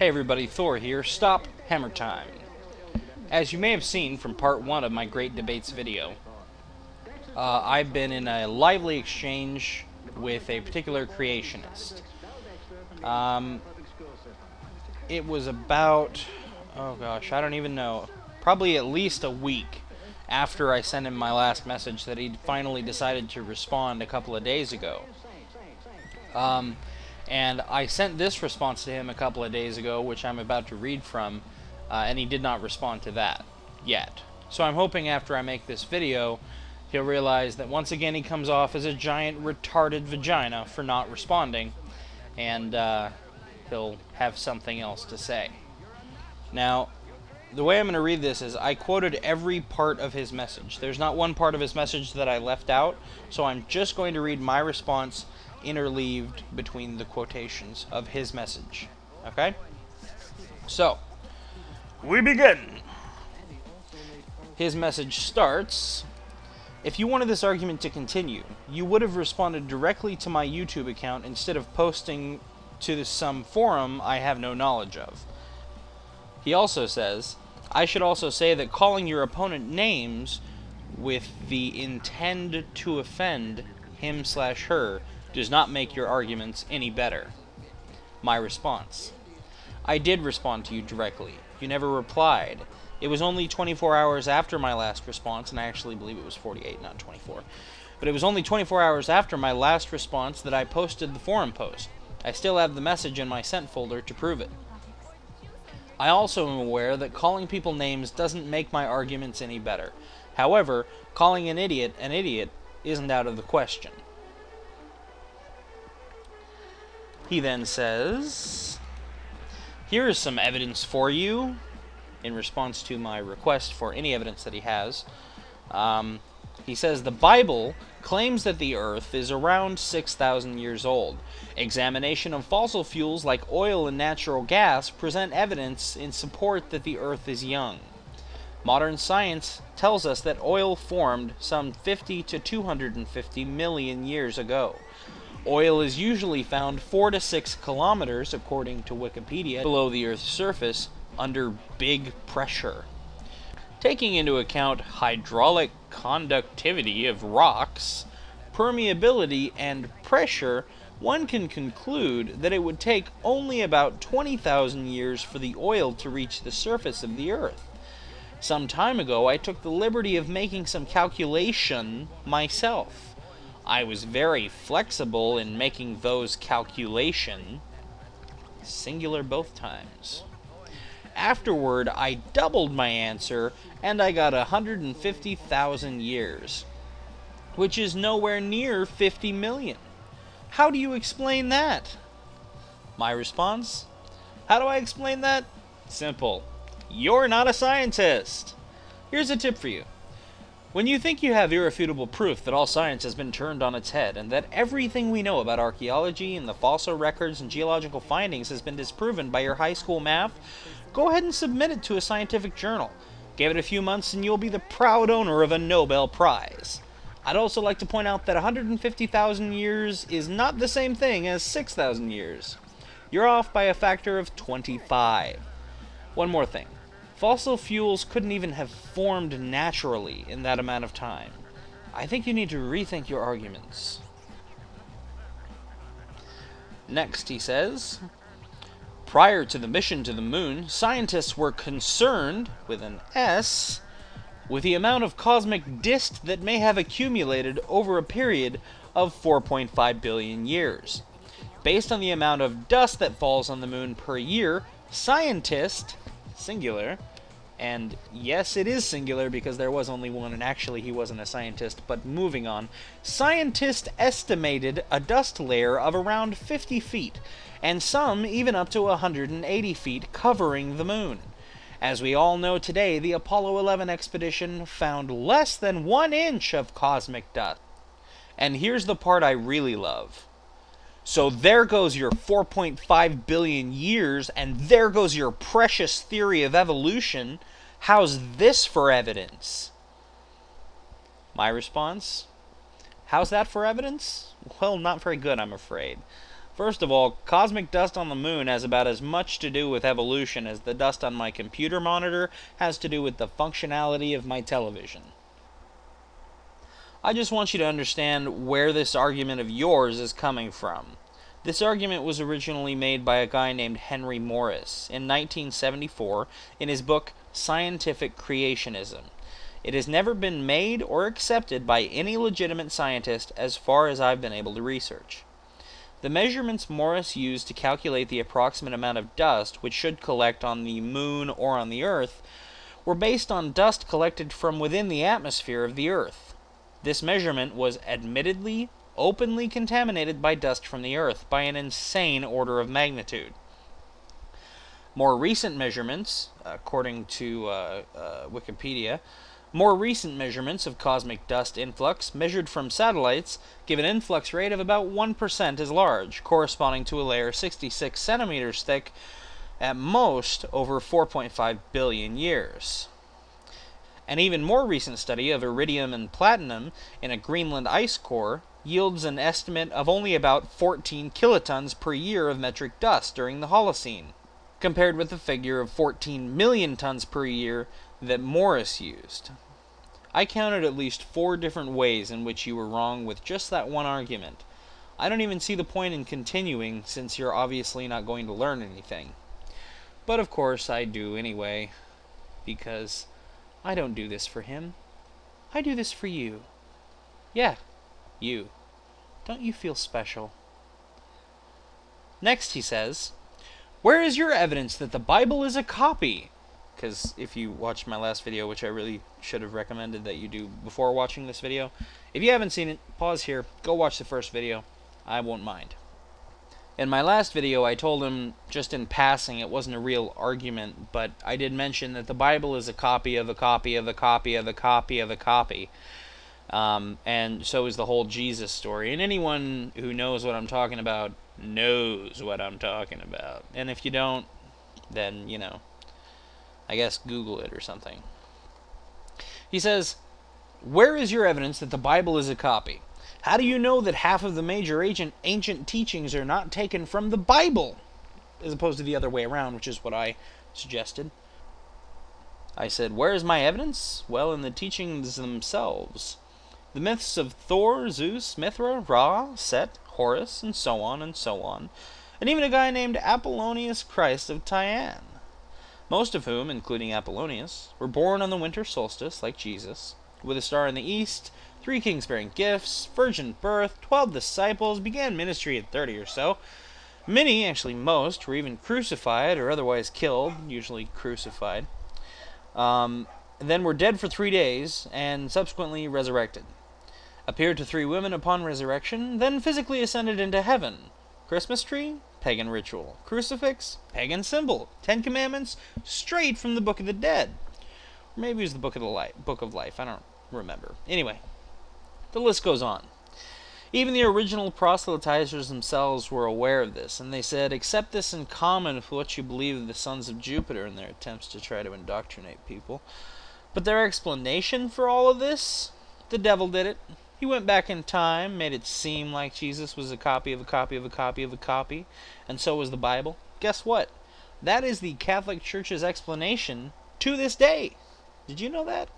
Hey everybody, Thor here. Stop Hammer Time. As you may have seen from part 1 of my Great Debates video, I've been in a lively exchange with a particular creationist. It was about, oh gosh, I don't even know, probably at least a week after I sent him my last message that he finally decided to respond a couple of days ago. And I sent this response to him a couple of days ago, which I'm about to read from, and he did not respond to that yet. So I'm hoping after I make this video, he'll realize that once again he comes off as a giant retarded vagina for not responding, and he'll have something else to say. Now, the way I'm going to read this is I quoted every part of his message. There's not one part of his message that I left out, so I'm just going to read my response interleaved between the quotations of his message. Okay? So, we begin. His message starts, "If you wanted this argument to continue, you would have responded directly to my YouTube account instead of posting to some forum I have no knowledge of." He also says, "I should also say that calling your opponent names with the intend to offend him/her does not make your arguments any better." My response: "I did respond to you directly. You never replied. It was only 24 hours after my last response," and I actually believe it was 48, not 24. "But it was only 24 hours after my last response that I posted the forum post. I still have the message in my sent folder to prove it. I also am aware that calling people names doesn't make my arguments any better. However, calling an idiot isn't out of the question." He then says, "Here is some evidence for you," in response to my request for any evidence that he has. He says, "The Bible claims that the Earth is around 6,000 years old. Examination of fossil fuels like oil and natural gas present evidence in support that the Earth is young. Modern science tells us that oil formed some 50 to 250 million years ago. Oil is usually found 4 to 6 kilometers, according to Wikipedia, below the Earth's surface, under big pressure. Taking into account hydraulic conductivity of rocks, permeability, and pressure, one can conclude that it would take only about 20,000 years for the oil to reach the surface of the Earth. Some time ago, I took the liberty of making some calculation myself. I was very flexible in making those calculation, singular both times. Afterward, I doubled my answer, and I got 150,000 years, which is nowhere near 50 million. How do you explain that?" My response: "How do I explain that? Simple. You're not a scientist. Here's a tip for you. When you think you have irrefutable proof that all science has been turned on its head, and that everything we know about archaeology and the fossil records and geological findings has been disproven by your high school math, go ahead and submit it to a scientific journal. Give it a few months and you'll be the proud owner of a Nobel Prize. I'd also like to point out that 150,000 years is not the same thing as 6,000 years. You're off by a factor of 25. One more thing. Fossil fuels couldn't even have formed naturally in that amount of time. I think you need to rethink your arguments." Next, he says, "Prior to the mission to the moon, scientists were concerned, with an S, with the amount of cosmic dust that may have accumulated over a period of 4.5 billion years. Based on the amount of dust that falls on the moon per year, scientists," singular, and yes, it is singular because there was only one and actually he wasn't a scientist, but moving on, "Scientists estimated a dust layer of around 50 feet, and some even up to 180 feet covering the moon. As we all know today, the Apollo 11 expedition found less than 1 inch of cosmic dust." And here's the part I really love. "So there goes your 4.5 billion years, and there goes your precious theory of evolution. How's this for evidence?" My response: "How's that for evidence? Well, not very good, I'm afraid. First of all, cosmic dust on the moon has about as much to do with evolution as the dust on my computer monitor has to do with the functionality of my television. I just want you to understand where this argument of yours is coming from. This argument was originally made by a guy named Henry Morris in 1974 in his book Scientific Creationism. It has never been made or accepted by any legitimate scientist as far as I've been able to research. The measurements Morris used to calculate the approximate amount of dust which should collect on the moon or on the Earth were based on dust collected from within the atmosphere of the Earth. This measurement was admittedly openly contaminated by dust from the Earth by an insane order of magnitude. More recent measurements, according to Wikipedia, more recent measurements of cosmic dust influx measured from satellites give an influx rate of about 1% as large, corresponding to a layer 66 centimeters thick at most over 4.5 billion years. An even more recent study of iridium and platinum in a Greenland ice core yields an estimate of only about 14 kilotons per year of metric dust during the Holocene, compared with the figure of 14 million tons per year that Morris used. I counted at least 4 different ways in which you were wrong with just that one argument. I don't even see the point in continuing, since you're obviously not going to learn anything. But of course I do anyway, because I don't do this for him. I do this for you. Yeah, you. Don't you feel special? Next he says, where is your evidence that the Bible is a copy? Because if you watched my last video, which I really should have recommended that you do before watching this video, if you haven't seen it, pause here, go watch the first video. I won't mind. In my last video, I told him, just in passing, it wasn't a real argument, but I did mention that the Bible is a copy of a copy of a copy of a copy of a copy. And so is the whole Jesus story. And anyone who knows what I'm talking about knows what I'm talking about. And if you don't, then, you know, I guess Google it or something. He says, where is your evidence that the Bible is a copy? How do you know that half of the major ancient teachings are not taken from the Bible, as opposed to the other way around, which is what I suggested? I said, where is my evidence? Well, in the teachings themselves. The myths of Thor, Zeus, Mithra, Ra, Set, Horus, and so on, and even a guy named Apollonius Christ of Tyane, most of whom, including Apollonius, were born on the winter solstice, like Jesus, with a star in the east, 3 kings bearing gifts, virgin birth, 12 disciples, began ministry at 30 or so. Many, actually most, were even crucified or otherwise killed, usually crucified. Then were dead for 3 days, and subsequently resurrected. Appeared to 3 women upon resurrection, then physically ascended into heaven. Christmas tree? Pagan ritual. Crucifix? Pagan symbol. 10 Commandments? Straight from the Book of the Dead. Or maybe it was the Book of Life. I don't remember. Anyway, the list goes on. Even the original proselytizers themselves were aware of this, and they said, accept this in common with what you believe of the sons of Jupiter in their attempts to try to indoctrinate people. But their explanation for all of this? The devil did it. He went back in time, made it seem like Jesus was a copy of a copy of a copy of a copy, and so was the Bible. Guess what? That is the Catholic Church's explanation to this day. Did you know that?